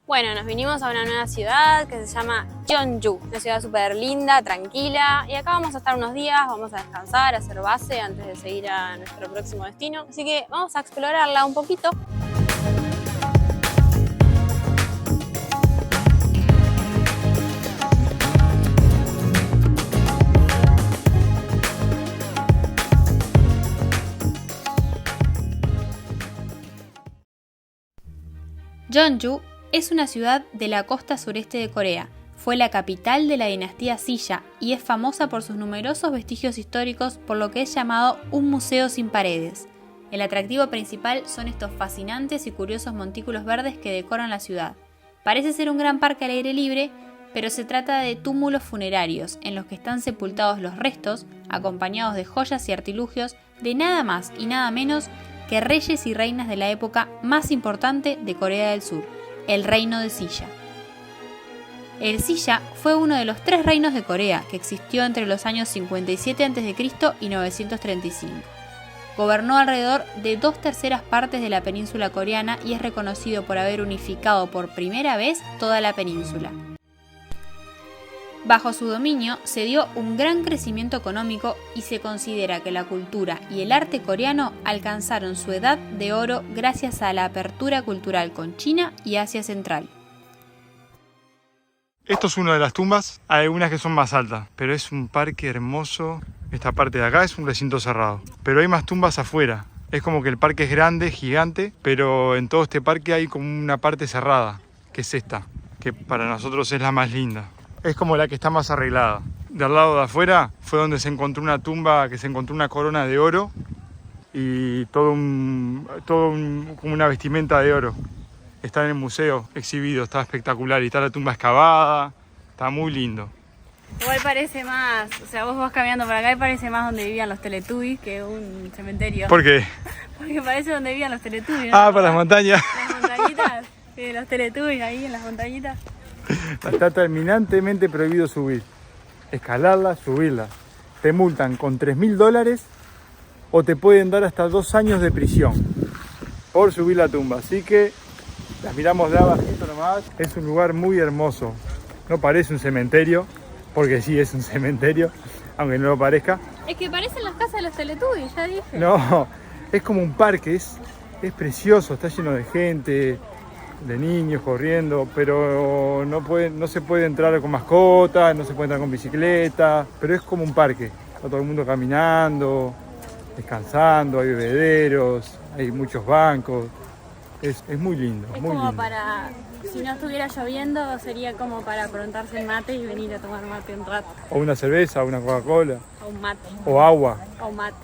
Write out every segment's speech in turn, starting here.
Bueno, nos vinimos a una nueva ciudad que se llama Jeonju, una ciudad súper linda, tranquila, y acá vamos a estar unos días, vamos a descansar, a hacer base antes de seguir a nuestro próximo destino, así que vamos a explorarla un poquito. Jeonju es una ciudad de la costa sureste de Corea. Fue la capital de la dinastía Silla y es famosa por sus numerosos vestigios históricos, por lo que es llamado un museo sin paredes. El atractivo principal son estos fascinantes y curiosos montículos verdes que decoran la ciudad. Parece ser un gran parque al aire libre, pero se trata de túmulos funerarios en los que están sepultados los restos, acompañados de joyas y artilugios de nada más y nada menos que reyes y reinas de la época más importante de Corea del Sur, el reino de Silla. El Silla fue uno de los 3 reinos de Corea que existió entre los años 57 a.C. y 935. Gobernó alrededor de 2/3 partes de la península coreana y es reconocido por haber unificado por primera vez toda la península. Bajo su dominio se dio un gran crecimiento económico y se considera que la cultura y el arte coreano alcanzaron su edad de oro gracias a la apertura cultural con China y Asia Central. Esto es una de las tumbas, hay algunas que son más altas, pero es un parque hermoso. Esta parte de acá es un recinto cerrado, pero hay más tumbas afuera. Es como que el parque es grande, gigante, pero en todo este parque hay como una parte cerrada, que es esta, que para nosotros es la más linda. Es como la que está más arreglada. Del lado de afuera fue donde se encontró una tumba, que se encontró una corona de oro y como una vestimenta de oro. Está en el museo exhibido, está espectacular y está la tumba excavada, está muy lindo. Igual parece más, o sea, vos vas caminando por acá y parece más donde vivían los Teletubbies que un cementerio. ¿Por qué? Porque parece donde vivían los Teletubbies, ¿no? Ah, para las montañas. Las montañitas, los Teletubbies ahí en las montañitas. Está terminantemente prohibido subir, escalarla, subirla. Te multan con $3.000 o te pueden dar hasta 2 años de prisión por subir la tumba. Así que las miramos de abajito nomás. Es un lugar muy hermoso. No parece un cementerio, porque sí es un cementerio, aunque no lo parezca. Es que parecen las casas de los Teletubbies, ya dije. No, es como un parque, es precioso, está lleno de gente, de niños corriendo, pero no se puede entrar con mascotas, no se puede entrar con bicicleta, pero es como un parque. Está todo el mundo caminando, descansando, hay bebederos, hay muchos bancos. Es muy lindo, es muy como lindo. para, si no estuviera lloviendo, sería como para aprontarse el mate y venir a tomar mate un rato. O una cerveza, o una Coca-Cola. O un mate. O agua. O un mate.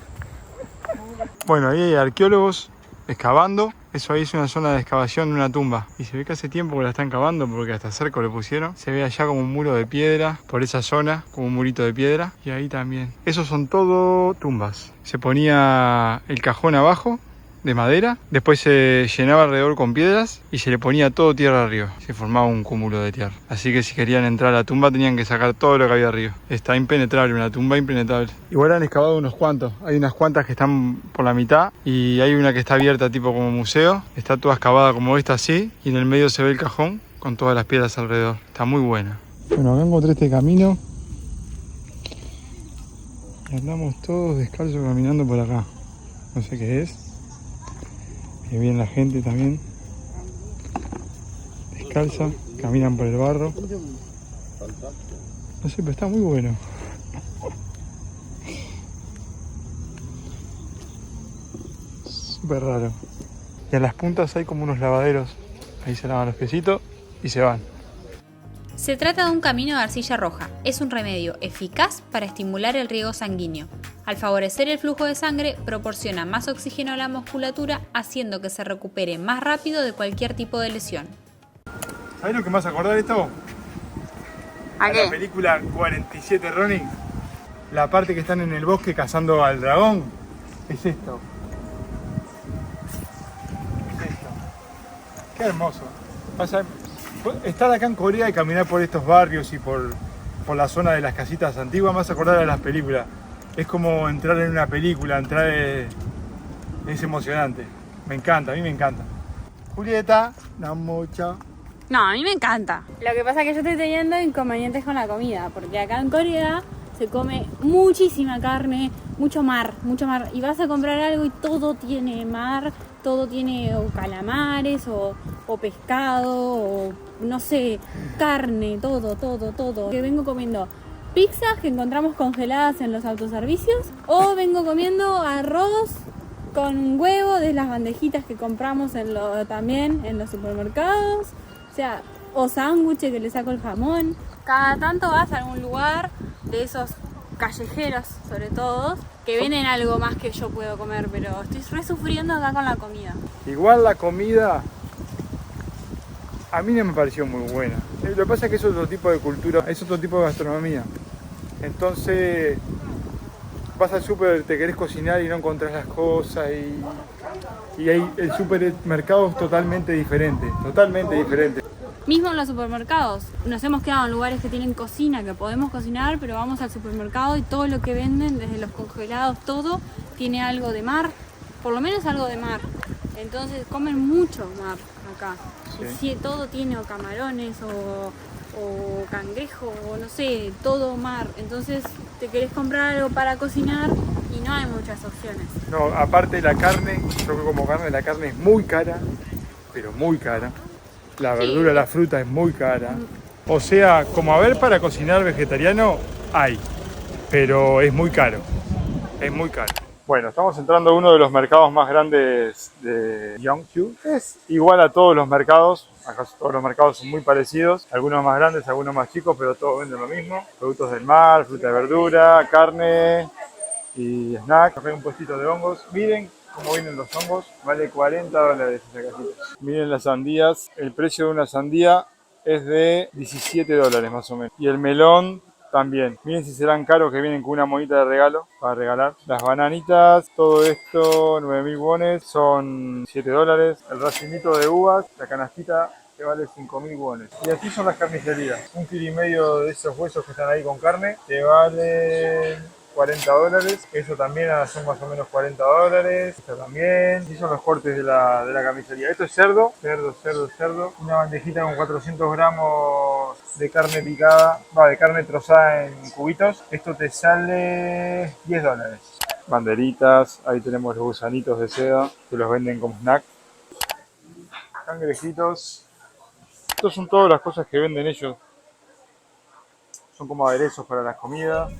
Bueno, ahí hay arqueólogos excavando. Eso ahí es una zona de excavación de una tumba. Y se ve que hace tiempo que la están cavando porque hasta cerca le pusieron. Se ve allá como un muro de piedra por esa zona, como un murito de piedra. Y ahí también. Esos son todo tumbas. Se ponía el cajón abajo de madera, después se llenaba alrededor con piedras y se le ponía todo tierra arriba. Se formaba un cúmulo de tierra. Así que si querían entrar a la tumba tenían que sacar todo lo que había arriba. Está impenetrable, una tumba impenetrable. Igual han excavado unos cuantos. Hay unas cuantas que están por la mitad y hay una que está abierta tipo como museo. Está toda excavada como esta así y en el medio se ve el cajón con todas las piedras alrededor. Está muy buena. Bueno, acá encontré este camino y andamos todos descalzos caminando por acá. No sé qué es. Que viene la gente también descalza, caminan por el barro. No sé, pero está muy bueno. Súper raro. Y a las puntas hay como unos lavaderos. Ahí se lavan los piecitos y se van. Se trata de un camino de arcilla roja. Es un remedio eficaz para estimular el riego sanguíneo. Al favorecer el flujo de sangre, proporciona más oxígeno a la musculatura, haciendo que se recupere más rápido de cualquier tipo de lesión. ¿Sabes lo que me vas a acordar esto? ¿A qué? La película 47 Ronin. La parte que están en el bosque cazando al dragón. Es esto. Es esto. Qué hermoso. Estar acá en Corea y caminar por estos barrios y por la zona de las casitas antiguas me hace acordar a las películas. Es como entrar en una película, es emocionante. Me encanta, a mí me encanta. Julieta, una mucha. No, a mí me encanta. Lo que pasa es que yo estoy teniendo inconvenientes con la comida, porque acá en Corea se come muchísima carne, mucho mar. Y vas a comprar algo y todo tiene mar, todo tiene o calamares o pescado o no sé, carne, todo. Que vengo comiendo pizzas que encontramos congeladas en los autoservicios o vengo comiendo arroz con un huevo de las bandejitas que compramos también en los supermercados. O sea, o sándwiches que le saco el jamón. Cada tanto vas a algún lugar de esos callejeros, sobre todo, que venden algo más que yo puedo comer, pero estoy re sufriendo acá con la comida. Igual la comida a mí no me pareció muy buena. Lo que pasa es que es otro tipo de cultura, es otro tipo de gastronomía. Entonces vas al súper, te querés cocinar y no encontrás las cosas y ahí el supermercado es totalmente diferente. Mismo en los supermercados, nos hemos quedado en lugares que tienen cocina, que podemos cocinar, pero vamos al supermercado y todo lo que venden, desde los congelados, todo tiene algo de mar, por lo menos algo de mar. Entonces comen mucho mar acá. Sí. Y todo tiene o camarones o cangrejo o no sé, todo mar. Entonces te querés comprar algo para cocinar y no hay muchas opciones. No, aparte la carne, yo que como carne, la carne es muy cara, pero muy cara. La verdura, la fruta es muy cara. O sea, como a ver, para cocinar vegetariano hay, pero es muy caro. Es muy caro. Bueno, estamos entrando a uno de los mercados más grandes de Yeongju. Es igual a todos los mercados. Acá todos los mercados son muy parecidos. Algunos más grandes, algunos más chicos, pero todos venden lo mismo. Productos del mar, fruta y verdura, carne y snacks. Acá hay un puestito de hongos. Miren cómo vienen los hongos, vale $40 esa cajita. Miren las sandías, el precio de una sandía es de $17 más o menos. Y el melón también. Miren si serán caros, que vienen con una monita de regalo para regalar. Las bananitas, todo esto, 9.000 wones, son $7. El racimito de uvas, la canastita que vale 5.000 wones. Y así son las carnicerías. Un kilo y medio de esos huesos que están ahí con carne, que vale $40. Eso también son más o menos $40. Esto también. Y son los cortes de la carnicería. Esto es cerdo. Una bandejita con 400 gramos de carne picada, de carne trozada en cubitos. Esto te sale $10. Banderitas, ahí tenemos los gusanitos de seda que los venden como snack. Cangrejitos. Estas son todas las cosas que venden ellos. Son como aderezos para las comidas.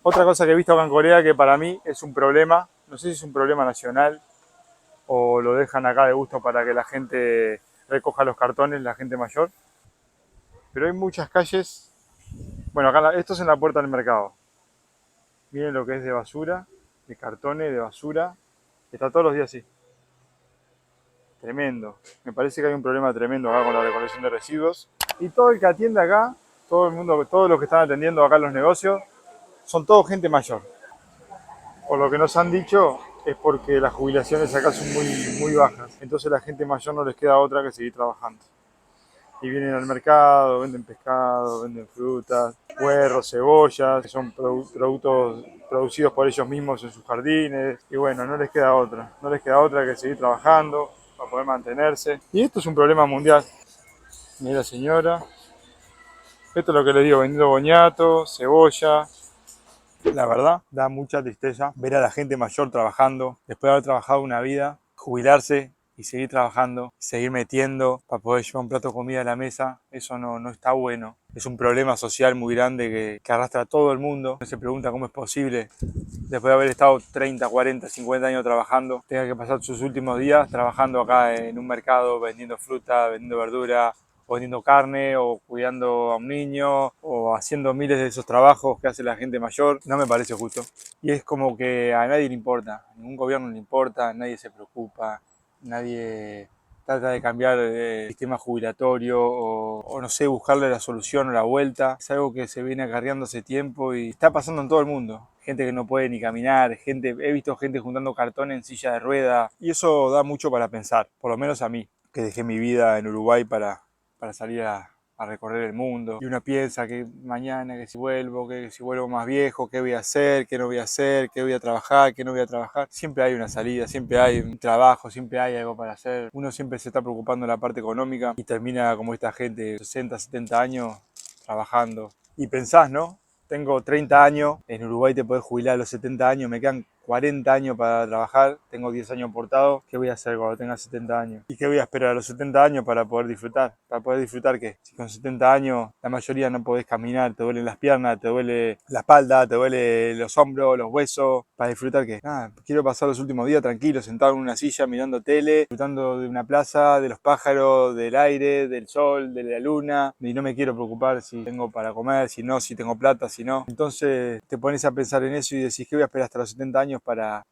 Otra cosa que he visto acá en Corea que para mí es un problema, no sé si es un problema nacional o lo dejan acá de gusto para que la gente recoja los cartones, la gente mayor, pero hay muchas calles, bueno, acá esto es en la puerta del mercado, miren lo que es de basura, de cartones, de basura, está todos los días así, tremendo, me parece que hay un problema tremendo acá con la recolección de residuos y todo el que atiende acá, todo el mundo, todos los que están atendiendo acá en los negocios, son todo gente mayor. Por lo que nos han dicho es porque las jubilaciones acá son muy bajas. Entonces la gente mayor no les queda otra que seguir trabajando. Y vienen al mercado, venden pescado, venden frutas, puerros, cebollas, que son productos producidos por ellos mismos en sus jardines. Y bueno, no les queda otra. No les queda otra que seguir trabajando para poder mantenerse. Y esto es un problema mundial. Mira la señora. Esto es lo que les digo, vendiendo boñato, cebolla. La verdad, da mucha tristeza ver a la gente mayor trabajando, después de haber trabajado una vida, jubilarse y seguir trabajando, seguir metiendo para poder llevar un plato de comida a la mesa. Eso no está bueno. Es un problema social muy grande que arrastra a todo el mundo. Uno se pregunta cómo es posible, después de haber estado 30, 40, 50 años trabajando, tenga que pasar sus últimos días trabajando acá en un mercado, vendiendo fruta, vendiendo verdura, o vendiendo carne, o cuidando a un niño, o haciendo miles de esos trabajos que hace la gente mayor. No me parece justo. Y es como que a nadie le importa, a ningún gobierno le importa, nadie se preocupa, nadie trata de cambiar el sistema jubilatorio o no sé, buscarle la solución o la vuelta. Es algo que se viene acarreando hace tiempo y está pasando en todo el mundo. Gente que no puede ni caminar, he visto gente juntando cartón en silla de rueda y eso da mucho para pensar, por lo menos a mí, que dejé mi vida en Uruguay para salir a recorrer el mundo. Y uno piensa que mañana, que si vuelvo más viejo, qué voy a hacer, qué no voy a hacer, qué voy a trabajar, qué no voy a trabajar. Siempre hay una salida, siempre hay un trabajo, siempre hay algo para hacer. Uno siempre se está preocupando en la parte económica y termina como esta gente, 60, 70 años, trabajando. Y pensás, ¿no? Tengo 30 años, en Uruguay te podés jubilar a los 70 años, me quedan 40 años para trabajar, tengo 10 años aportados, ¿qué voy a hacer cuando tenga 70 años? ¿Y qué voy a esperar a los 70 años para poder disfrutar? ¿Para poder disfrutar qué? Si con 70 años la mayoría no podés caminar, te duelen las piernas, te duele la espalda, te duele los hombros, los huesos, ¿para disfrutar qué? Nada, quiero pasar los últimos días tranquilo, sentado en una silla, mirando tele, disfrutando de una plaza, de los pájaros, del aire, del sol, de la luna, y no me quiero preocupar si tengo para comer, si no, si tengo plata, si no. Entonces te pones a pensar en eso y decís, ¿qué voy a esperar hasta los 70 años para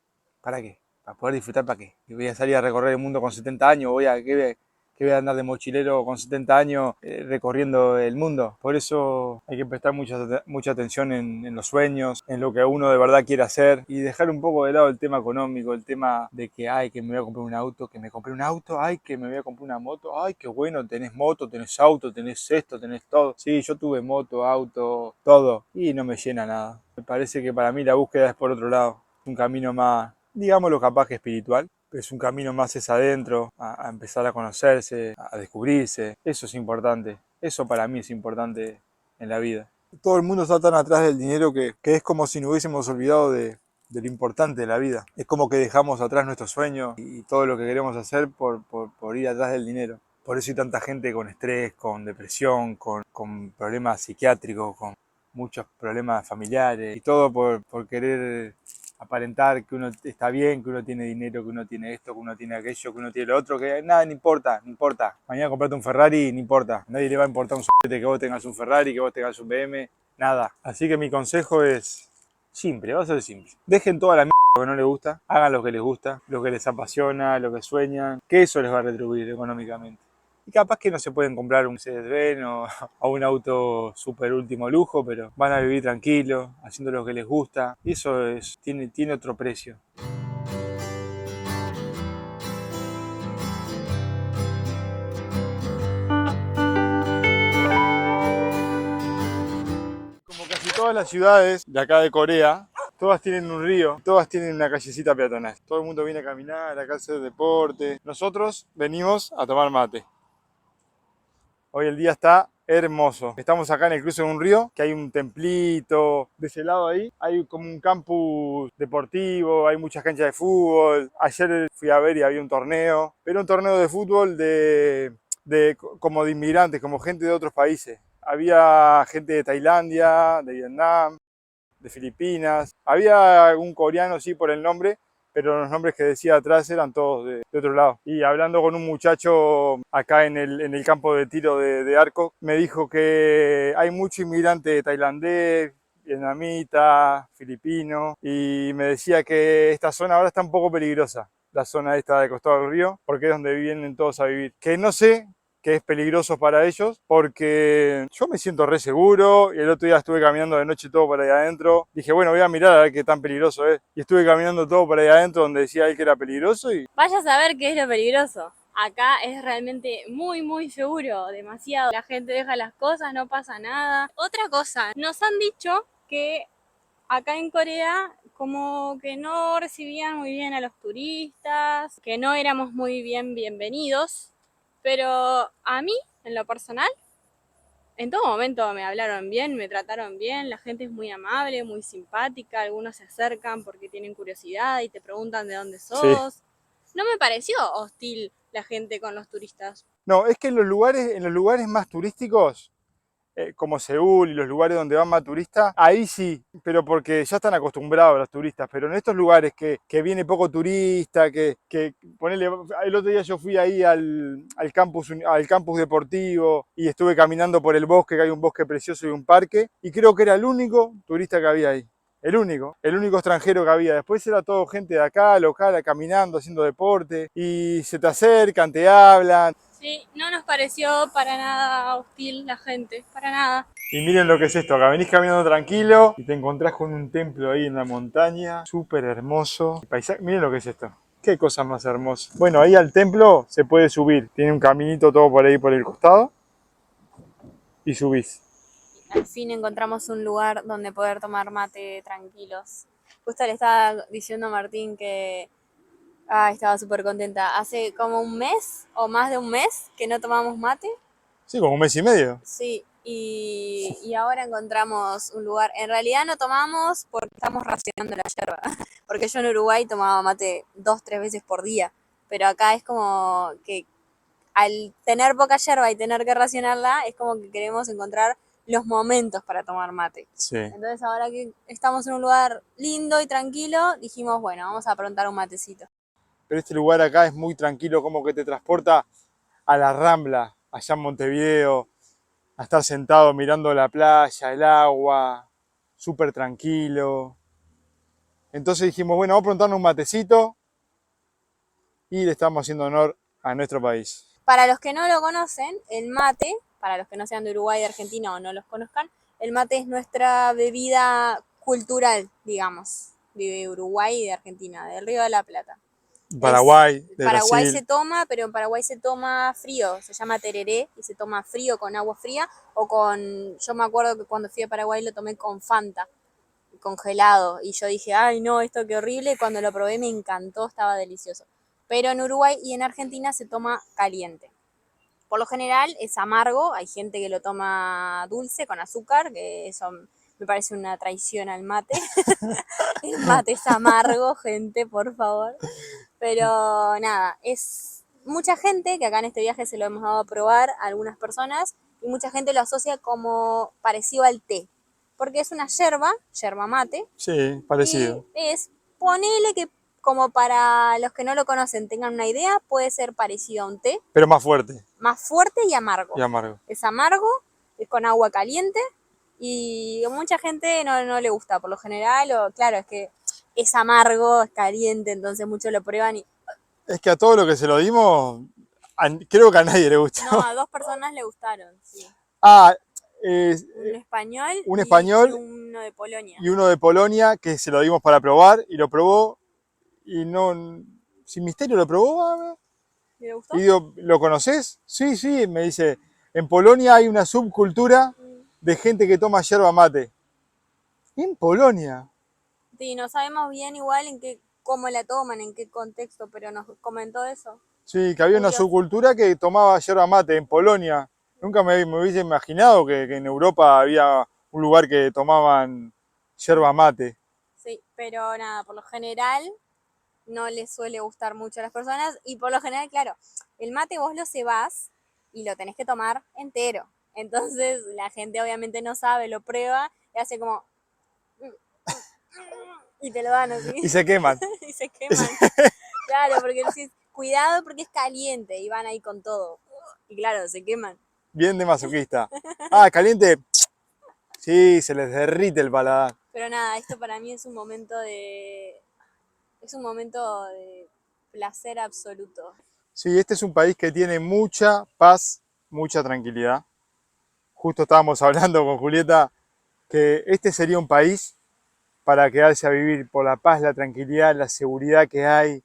qué? ¿Para poder disfrutar para qué? ¿Que voy a salir a recorrer el mundo con 70 años? ¿Qué voy a andar de mochilero con 70 años recorriendo el mundo? Por eso hay que prestar mucha atención en los sueños, en lo que uno de verdad quiere hacer y dejar un poco de lado el tema económico, el tema de que, ay, que me voy a comprar un auto, que me compré un auto, ay, que me voy a comprar una moto, ay, qué bueno, tenés moto, tenés auto, tenés esto, tenés todo. Sí, yo tuve moto, auto, todo y no me llena nada. Me parece que para mí la búsqueda es por otro lado, un camino más, digámoslo capaz que espiritual. Es un camino más es adentro, a empezar a conocerse, a descubrirse. Eso es importante. Eso para mí es importante en la vida. Todo el mundo está tan atrás del dinero que es como si nos hubiésemos olvidado de lo importante de la vida. Es como que dejamos atrás nuestros sueños y todo lo que queremos hacer por ir atrás del dinero. Por eso hay tanta gente con estrés, con depresión, con problemas psiquiátricos, con muchos problemas familiares y todo por querer aparentar que uno está bien, que uno tiene dinero, que uno tiene esto, que uno tiene aquello, que uno tiene lo otro, que nada, no importa, no importa. Mañana comprarte un Ferrari, no importa. Nadie le va a importar un que vos tengas un Ferrari, que vos tengas un BM, nada. Así que mi consejo es simple, va a ser simple. Dejen toda la mierda que no les gusta, hagan lo que les gusta, lo que les apasiona, lo que sueñan, que eso les va a retribuir económicamente. Y capaz que no se pueden comprar un Mercedes-Benz o un auto super último lujo, pero van a vivir tranquilos, haciendo lo que les gusta. Y eso tiene otro precio. Como casi todas las ciudades de acá de Corea, todas tienen un río, todas tienen una callecita peatonal. Todo el mundo viene a caminar, acá a hacer deporte. Nosotros venimos a tomar mate. Hoy el día está hermoso. Estamos acá en el cruce de un río, que hay un templito. De ese lado ahí hay como un campus deportivo, hay muchas canchas de fútbol. Ayer fui a ver y había un torneo, pero un torneo de fútbol como de inmigrantes, como gente de otros países. Había gente de Tailandia, de Vietnam, de Filipinas. Había algún coreano, sí, por el nombre, pero los nombres que decía atrás eran todos de otro lado. Y hablando con un muchacho acá en el campo de tiro de arco, me dijo que hay mucho inmigrante tailandés, vietnamita, filipino, y me decía que esta zona ahora está un poco peligrosa, la zona esta de costado del río, porque es donde vienen todos a vivir. Que no sé que es peligroso para ellos, porque yo me siento re seguro y el otro día estuve caminando de noche todo por ahí adentro. Dije, bueno, voy a mirar a ver qué tan peligroso es. Y estuve caminando todo por ahí adentro donde decía él que era peligroso y... Vaya a saber qué es lo peligroso. Acá es realmente muy, muy seguro, demasiado. La gente deja las cosas, no pasa nada. Otra cosa, nos han dicho que acá en Corea como que no recibían muy bien a los turistas, que no éramos muy bien bienvenidos. Pero a mí, en lo personal, en todo momento me hablaron bien, me trataron bien, la gente es muy amable, muy simpática, algunos se acercan porque tienen curiosidad y te preguntan de dónde sos. Sí. No me pareció hostil la gente con los turistas. No, es que en los lugares más turísticos, como Seúl y los lugares donde van más turistas, ahí sí, pero porque ya están acostumbrados los turistas, pero en estos lugares que viene poco turista, ponele, el otro día yo fui ahí al campus deportivo y estuve caminando por el bosque, que hay un bosque precioso y un parque, y creo que era el único turista que había ahí. el único extranjero que había. Después era todo gente de acá, local, caminando, haciendo deporte. Y se te acercan, te hablan. Sí, no nos pareció para nada hostil la gente, para nada. Y miren lo que es esto, acá venís caminando tranquilo y te encontrás con un templo ahí en la montaña, súper hermoso. Miren lo que es esto, qué cosa más hermosa. Bueno, ahí al templo se puede subir, tiene un caminito todo por ahí por el costado y subís. Al fin encontramos un lugar donde poder tomar mate tranquilos. Justo le estaba diciendo a Martín que estaba súper contenta. Hace como un mes o más de un mes que no tomamos mate. Sí, como un mes y medio. Sí, y ahora encontramos un lugar. En realidad no tomamos porque estamos racionando la yerba. Porque yo en Uruguay tomaba mate 2, 3 veces por día. Pero acá es como que al tener poca yerba y tener que racionarla, es como que queremos encontrar los momentos para tomar mate. Sí. Entonces ahora que estamos en un lugar lindo y tranquilo, dijimos, bueno, vamos a aprontar un matecito. Pero este lugar acá es muy tranquilo, como que te transporta a la Rambla, allá en Montevideo, a estar sentado mirando la playa, el agua, súper tranquilo. Entonces dijimos, bueno, vamos a preguntarnos un matecito y le estamos haciendo honor a nuestro país. Para los que no lo conocen, el mate, para los que no sean de Uruguay, de Argentina o no los conozcan, el mate es nuestra bebida cultural, digamos, de Uruguay y de Argentina, del Río de la Plata. Paraguay, de Paraguay Brasil. se toma, pero en Paraguay se toma frío, se llama tereré y se toma frío con agua fría o con, yo me acuerdo que cuando fui a Paraguay lo tomé con Fanta, congelado, y yo dije, ay no, esto qué horrible, y cuando lo probé me encantó, estaba delicioso. Pero en Uruguay y en Argentina se toma caliente. Por lo general es amargo, hay gente que lo toma dulce con azúcar, que eso me parece una traición al mate. El mate es amargo, gente, por favor. Pero nada, es mucha gente que acá en este viaje se lo hemos dado a probar a algunas personas y mucha gente lo asocia como parecido al té, porque es una yerba mate, Sí, parecido. y es, ponele que como para los que no lo conocen tengan una idea, puede ser parecido a un té, Pero más fuerte más fuerte y amargo. y amargo. Es amargo, es con agua caliente y a mucha gente no le gusta por lo general, o claro, es que es amargo, es caliente, entonces muchos lo prueban y Es que a todo lo que se lo dimos, creo que a nadie le gustó. no, a 2 personas le gustaron, sí. Ah, Un español, un y español uno de Polonia. y uno de Polonia que se lo dimos para probar y lo probó y no, sin misterio lo probó. ¿Le gustó? Y digo, ¿lo conoces? Sí, sí, me dice, en Polonia hay una subcultura de gente que toma yerba mate. ¿En Polonia? Sí, no sabemos bien igual cómo la toman, en qué contexto, pero nos comentó eso. Sí, que había una Curioso. subcultura que tomaba yerba mate en Polonia. Nunca me hubiese imaginado que en Europa había un lugar que tomaban yerba mate. Sí, pero nada, por lo general no les suele gustar mucho a las personas y por lo general, claro, el mate vos lo cebás y lo tenés que tomar entero. Entonces la gente obviamente no sabe, lo prueba y hace como y te lo dan así Y se queman. y se queman. Claro, porque decís, cuidado porque es caliente y van ahí con todo. Y claro, se queman. Bien de masoquista. Ah, caliente. Sí, se les derrite el paladar. Pero nada, esto para mí es un momento de placer absoluto. Sí, este es un país que tiene mucha paz, mucha tranquilidad. Justo estábamos hablando con Julieta que este sería un país para quedarse a vivir por la paz, la tranquilidad, la seguridad que hay.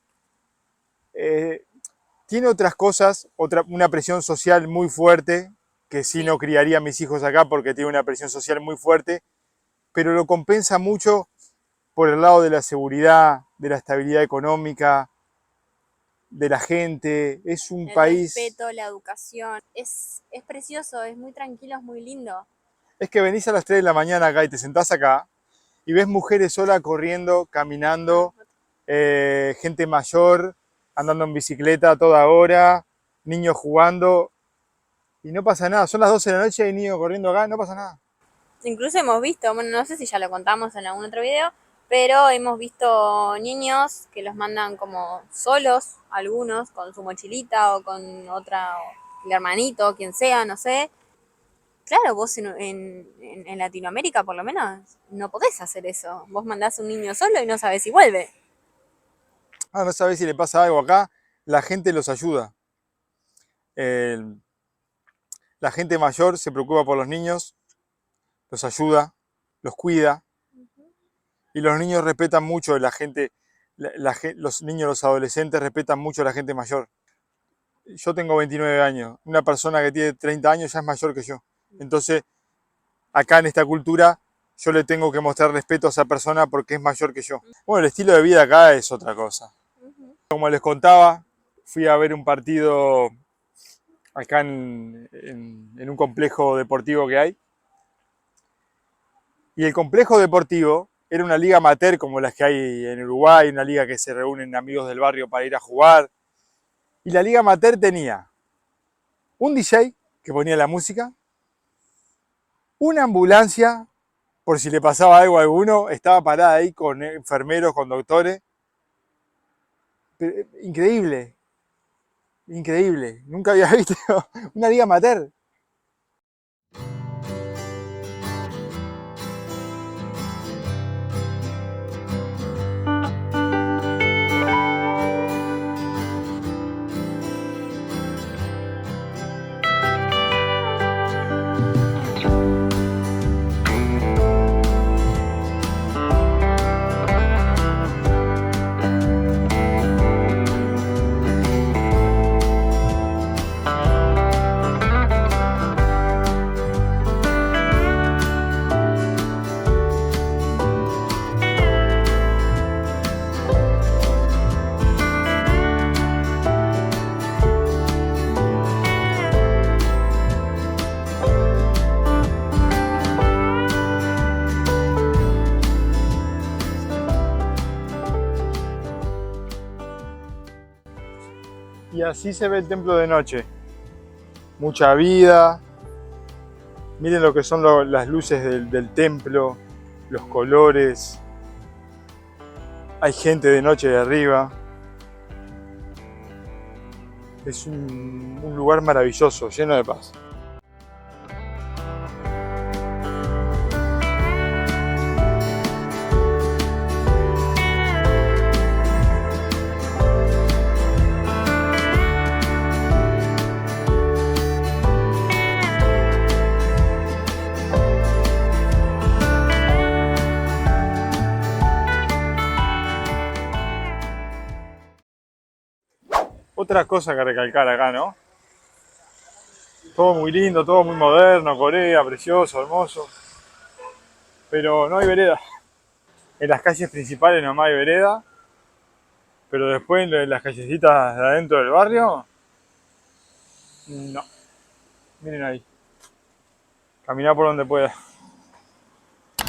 Tiene otras cosas, una presión social muy fuerte, que sí no criaría a mis hijos acá porque tiene una presión social muy fuerte, pero lo compensa mucho por el lado de la seguridad, de la estabilidad económica, de la gente. Es un El país... respeto, la educación. Es precioso, es muy tranquilo, es muy lindo. Es que venís a las 3 de la mañana acá y te sentás acá y ves mujeres solas corriendo, caminando, gente mayor andando en bicicleta a toda hora, niños jugando y no pasa nada. Son las 12 de la noche y hay niños corriendo acá, no pasa nada. Incluso hemos visto, bueno, no sé si ya lo contamos en algún otro video, pero hemos visto niños que los mandan como solos, algunos, con su mochilita o con otra, o el hermanito, quien sea, no sé. Claro, vos en Latinoamérica por lo menos no podés hacer eso. Vos mandás un niño solo y no sabés si vuelve. Ah, no sabés si le pasa algo acá, la gente los ayuda. El- la gente mayor se preocupa por los niños, los ayuda, los cuida, y los niños respetan mucho a la gente, los niños, los adolescentes respetan mucho a la gente mayor. Yo tengo 29 años, una persona que tiene 30 años ya es mayor que yo. Entonces, acá en esta cultura, yo le tengo que mostrar respeto a esa persona porque es mayor que yo. Bueno, el estilo de vida acá es otra cosa. Como les contaba, fui a ver un partido acá en un complejo deportivo que hay. Y el complejo deportivo era una liga amateur como las que hay en Uruguay, una liga que se reúnen amigos del barrio para ir a jugar. Y la liga amateur tenía un DJ que ponía la música, una ambulancia, por si le pasaba algo a alguno, estaba parada ahí con enfermeros, con doctores. Increíble, increíble. Nunca había visto una liga amateur. Y así se ve el templo de noche. Mucha vida. Miren lo que son las luces del templo, los colores. Hay gente de noche de arriba. Es un lugar maravilloso, lleno de paz. Otra cosa que recalcar acá, ¿no? Todo muy lindo, todo muy moderno, Corea, precioso, hermoso. Pero no hay vereda. En las calles principales nomás hay vereda. Pero después en las callecitas de adentro del barrio, no. Miren ahí. Caminar por donde pueda.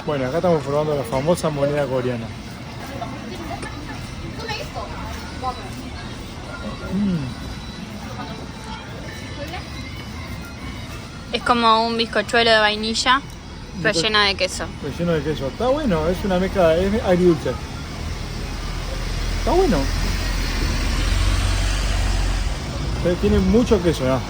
Bueno, acá estamos probando la famosa moneda coreana. Es como un bizcochuelo de vainilla relleno de queso. Relleno de queso. Está bueno, es una mezcla, es agridulce. Está bueno. Tiene mucho queso, ¿no?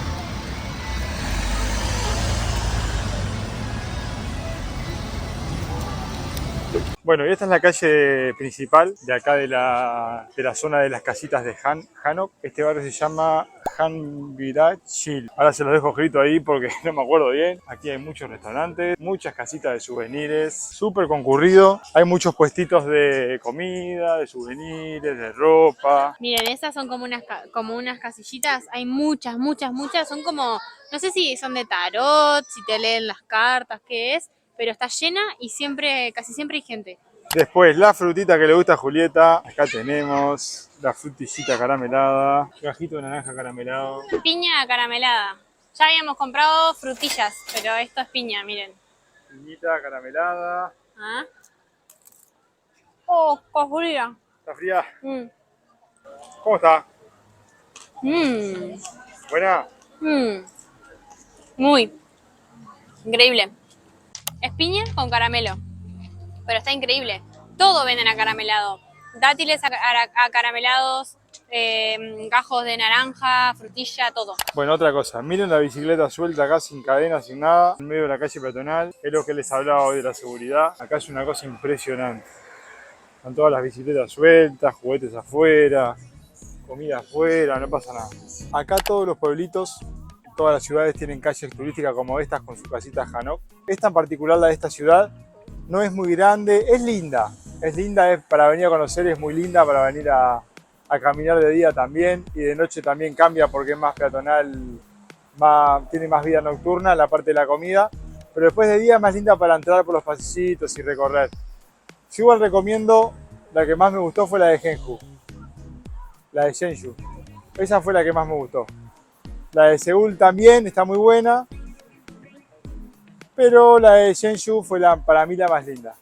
Bueno, y esta es la calle principal de acá de la zona de las casitas de Hanok. Este barrio se llama Hanbirachil. Ahora se los dejo escrito ahí porque no me acuerdo bien. Aquí hay muchos restaurantes, muchas casitas de souvenirs, súper concurrido. Hay muchos puestitos de comida, de souvenirs, de ropa. Miren, esas son como unas casillitas. Hay muchas, muchas, muchas. Son como, no sé si son de tarot, si te leen las cartas, qué es. Pero está llena y casi siempre hay gente. Después, la frutita que le gusta a Julieta. Acá tenemos la frutillita caramelada, gajito de naranja caramelado. Piña caramelada. Ya habíamos comprado frutillas, pero esto es piña, miren. Piñita caramelada. ¿Ah? Oh, qué fría. ¿Está fría? ¿Cómo está? Mmm. ¿Buena? Muy. Increíble. Es piña con caramelo. Pero está increíble. Todo venden acaramelado. Dátiles acaramelados, gajos de naranja, frutilla, todo. Bueno, otra cosa, miren la bicicleta suelta acá sin cadena, sin nada, en medio de la calle peatonal. Es lo que les hablaba hoy de la seguridad. Acá es una cosa impresionante. Están todas las bicicletas sueltas, juguetes afuera, comida afuera, no pasa nada. Acá todos los pueblitos, todas las ciudades tienen calles turísticas como estas con sus casitas Hanok. Esta en particular, la de esta ciudad, no es muy grande, es linda, es para venir a conocer, es muy linda para venir a caminar de día también, y de noche también cambia porque es más peatonal, tiene más vida nocturna la parte de la comida, pero después de día es más linda para entrar por los pasecitos y recorrer. Yo igual recomiendo, la que más me gustó fue la de Jeonju, la de Jeonju. Esa fue la que más me gustó. La de Seúl también está muy buena, pero la de Jeonju fue para mí la más linda.